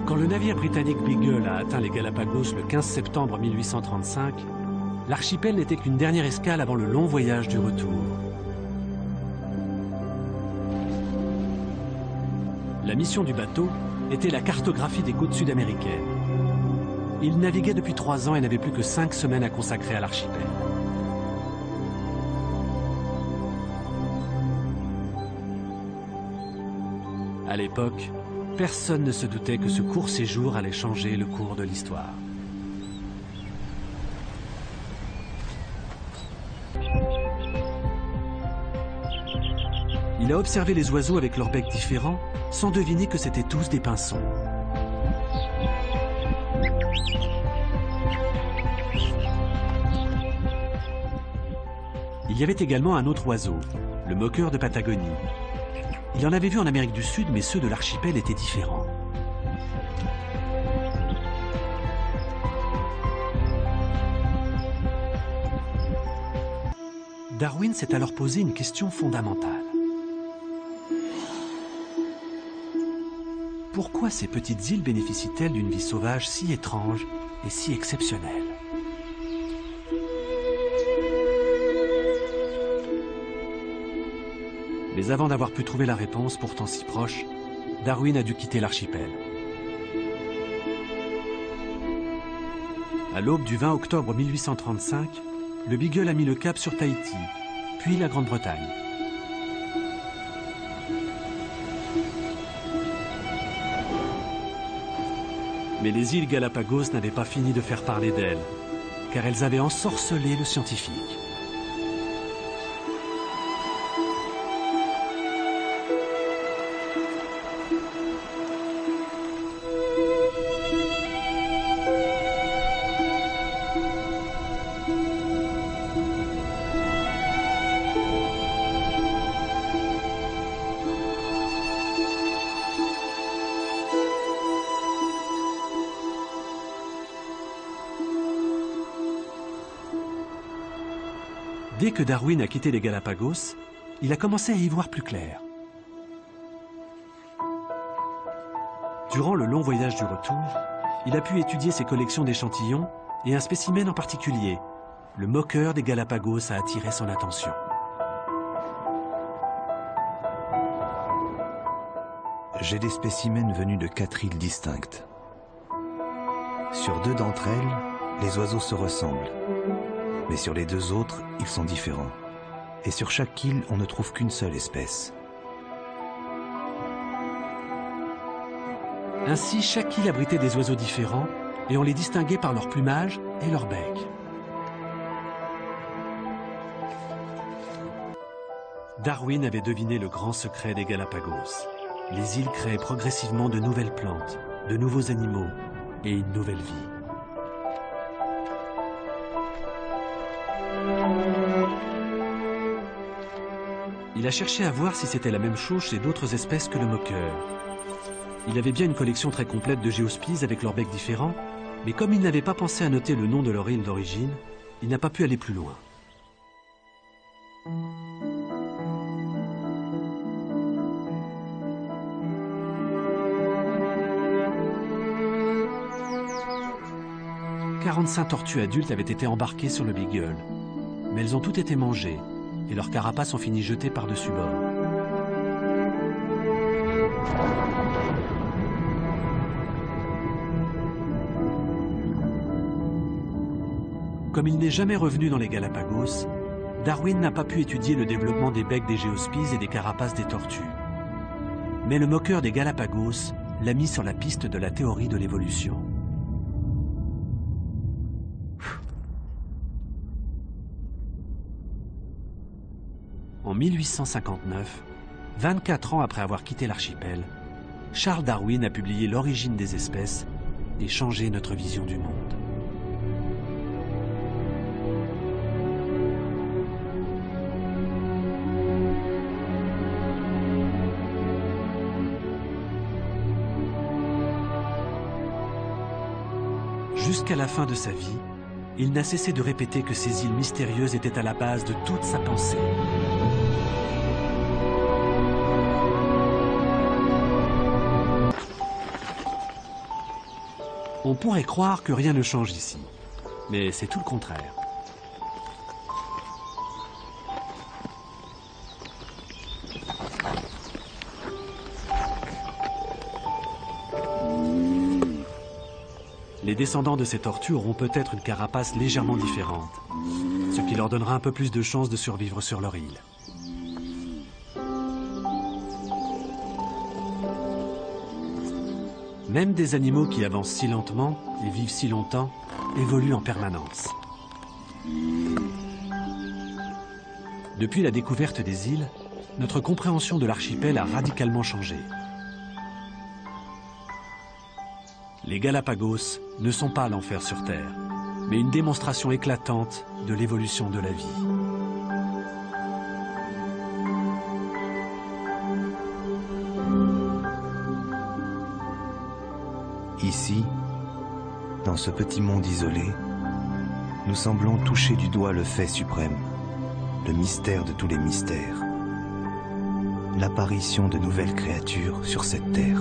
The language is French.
Quand le navire britannique Beagle a atteint les Galapagos le 15 septembre 1835, l'archipel n'était qu'une dernière escale avant le long voyage du retour. La mission du bateau était la cartographie des côtes sud-américaines. Il naviguait depuis 3 ans et n'avait plus que 5 semaines à consacrer à l'archipel. À l'époque, personne ne se doutait que ce court séjour allait changer le cours de l'histoire. Il a observé les oiseaux avec leurs becs différents, sans deviner que c'étaient tous des pinsons. Il y avait également un autre oiseau, le moqueur de Patagonie. Il en avait vu en Amérique du Sud, mais ceux de l'archipel étaient différents. Darwin s'est alors posé une question fondamentale. Pourquoi ces petites îles bénéficient-elles d'une vie sauvage si étrange et si exceptionnelle? Mais avant d'avoir pu trouver la réponse, pourtant si proche, Darwin a dû quitter l'archipel. À l'aube du 20 octobre 1835, le Beagle a mis le cap sur Tahiti, puis la Grande-Bretagne. Mais les îles Galapagos n'avaient pas fini de faire parler d'elles, car elles avaient ensorcelé le scientifique. Dès que Darwin a quitté les Galapagos, il a commencé à y voir plus clair. Durant le long voyage du retour, il a pu étudier ses collections d'échantillons et un spécimen en particulier, le moqueur des Galapagos, a attiré son attention. J'ai des spécimens venus de 4 îles distinctes. Sur 2 d'entre elles, les oiseaux se ressemblent. Mais sur les 2 autres, ils sont différents. Et sur chaque île, on ne trouve qu'une seule espèce. Ainsi, chaque île abritait des oiseaux différents et on les distinguait par leur plumage et leur bec. Darwin avait deviné le grand secret des Galapagos. Les îles créaient progressivement de nouvelles plantes, de nouveaux animaux et une nouvelle vie. Il a cherché à voir si c'était la même chose chez d'autres espèces que le moqueur. Il avait bien une collection très complète de géospies avec leurs becs différents, mais comme il n'avait pas pensé à noter le nom de leur île d'origine, il n'a pas pu aller plus loin. « 45 tortues adultes avaient été embarquées sur le Beagle, mais elles ont toutes été mangées. Et leurs carapaces ont fini jetées par-dessus bord. Comme il n'est jamais revenu dans les Galapagos, Darwin n'a pas pu étudier le développement des becs des géospies et des carapaces des tortues. Mais le moqueur des Galapagos l'a mis sur la piste de la théorie de l'évolution. En 1859, 24 ans après avoir quitté l'archipel, Charles Darwin a publié L'origine des espèces et changé notre vision du monde. Jusqu'à la fin de sa vie, il n'a cessé de répéter que ces îles mystérieuses étaient à la base de toute sa pensée. On pourrait croire que rien ne change ici, mais c'est tout le contraire. Les descendants de ces tortues auront peut-être une carapace légèrement différente, ce qui leur donnera un peu plus de chances de survivre sur leur île. Même des animaux qui avancent si lentement et vivent si longtemps évoluent en permanence. Depuis la découverte des îles, notre compréhension de l'archipel a radicalement changé. Les Galapagos ne sont pas l'enfer sur Terre, mais une démonstration éclatante de l'évolution de la vie. Ici, dans ce petit monde isolé, nous semblons toucher du doigt le fait suprême, le mystère de tous les mystères, l'apparition de nouvelles créatures sur cette terre.